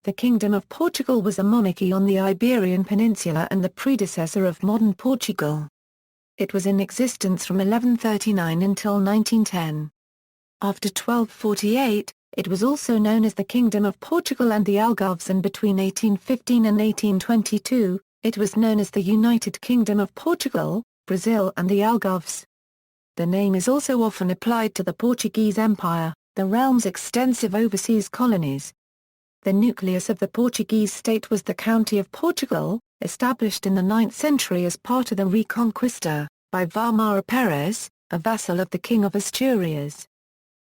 The Kingdom of Portugal was a monarchy on the Iberian Peninsula and the predecessor of modern Portugal. It was in existence from 1139 until 1910. After 1248, it was also known as the Kingdom of Portugal and the Algarves, and between 1815 and 1822, it was known as the United Kingdom of Portugal, Brazil and the Algarves. The name is also often applied to the Portuguese Empire, the realm's extensive overseas colonies. The nucleus of the Portuguese state was the County of Portugal, established in the 9th century as part of the Reconquista, by Vímara Peres, a vassal of the King of Asturias.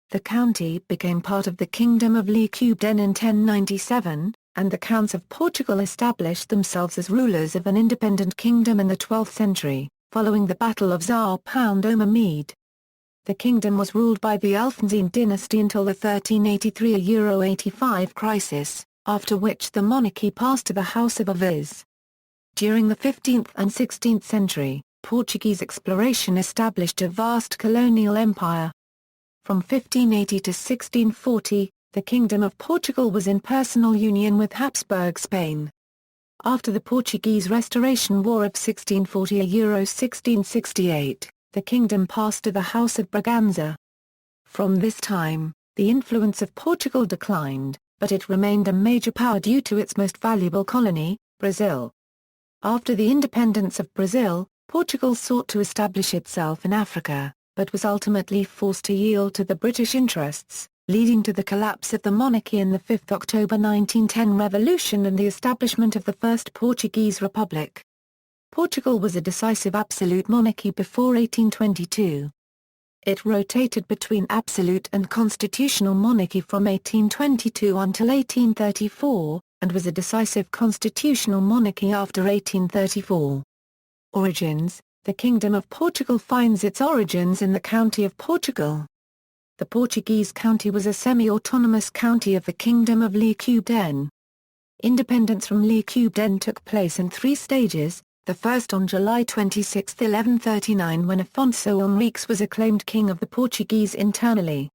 The county became part of the Kingdom of León in 1097, and the Counts of Portugal established themselves as rulers of an independent kingdom in the 12th century, following the Battle of São Mamede. The kingdom was ruled by the Alfonsine Dynasty until the 1383–85 crisis, after which the monarchy passed to the House of Aviz. During the 15th and 16th century, Portuguese exploration established a vast colonial empire. From 1580 to 1640, the Kingdom of Portugal was in personal union with Habsburg Spain. After the Portuguese Restoration War of 1640–1668, the kingdom passed to the House of Braganza. From this time, the influence of Portugal declined, but it remained a major power due to its most valuable colony, Brazil. After the independence of Brazil, Portugal sought to establish itself in Africa, but was ultimately forced to yield to the British interests, leading to the collapse of the monarchy in the 5th October 1910 revolution and the establishment of the First Portuguese Republic. Portugal was a decisive absolute monarchy before 1822. It rotated between absolute and constitutional monarchy from 1822 until 1834, and was a decisive constitutional monarchy after 1834. Origins: the Kingdom of Portugal finds its origins in the County of Portugal. The Portuguese county was a semi-autonomous county of the Kingdom of León. Independence from León took place in 3 stages. The first on July 26, 1139, when Afonso Henriques was acclaimed King of the Portuguese internally.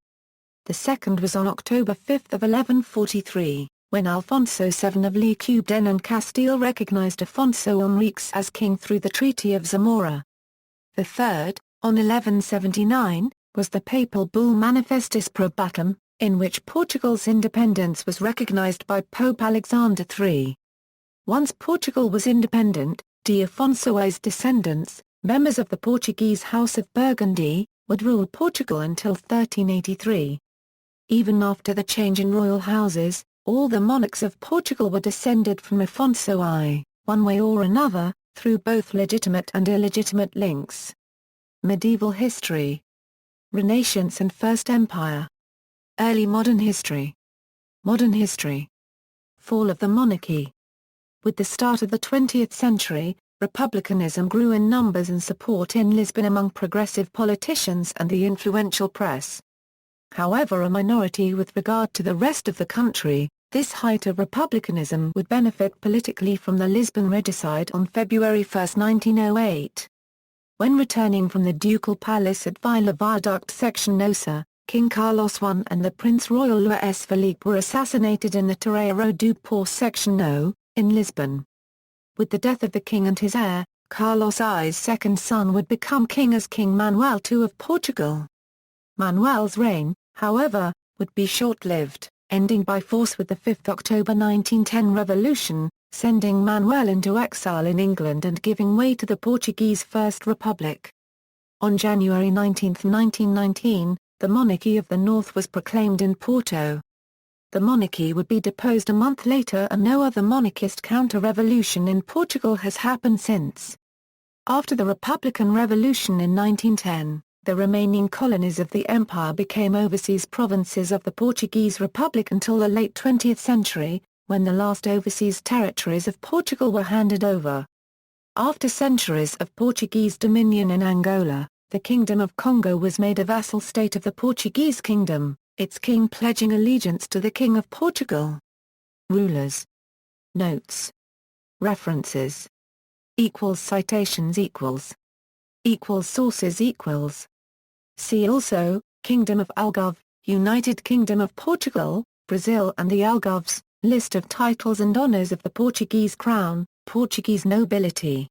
The second was on October 5 of 1143, when Alfonso VII of León and Castile recognized Afonso Henriques as king through the Treaty of Zamora. The third, on 1179, was the papal bull Manifestus Probatum, in which Portugal's independence was recognized by Pope Alexander III. Once Portugal was independent, Afonso's descendants, members of the Portuguese House of Burgundy, would rule Portugal until 1383. Even after the change in royal houses, all the monarchs of Portugal were descended from Afonso I, one way or another, through both legitimate and illegitimate links. Medieval history. Renaissance and First Empire. Early modern history. Modern history. Fall of the monarchy. With the start of the 20th century, republicanism grew in numbers and support in Lisbon among progressive politicians and the influential press. However, a minority with regard to the rest of the country, this height of republicanism would benefit politically from the Lisbon regicide on February 1, 1908. When returning from the ducal palace at Vila Viaduct Section Nossa, King Carlos I and the Prince Royal Luís Felipe were assassinated in the Terreiro do Pó Section No, in Lisbon. With the death of the king and his heir, Carlos I's second son would become king as King Manuel II of Portugal. Manuel's reign, however, would be short-lived, ending by force with the 5th October 1910 revolution, sending Manuel into exile in England and giving way to the Portuguese First Republic. On January 19, 1919, the monarchy of the North was proclaimed in Porto. The monarchy would be deposed a month later, and no other monarchist counter-revolution in Portugal has happened since. After the Republican Revolution in 1910, the remaining colonies of the empire became overseas provinces of the Portuguese Republic until the late 20th century, when the last overseas territories of Portugal were handed over. After centuries of Portuguese dominion in Angola, the Kingdom of Congo was made a vassal state of the Portuguese Kingdom, its king pledging allegiance to the King of Portugal. Rulers. Notes. References. Citations Sources See also, Kingdom of Algarve, United Kingdom of Portugal, Brazil and the Algarves, List of titles and honours of the Portuguese crown, Portuguese nobility.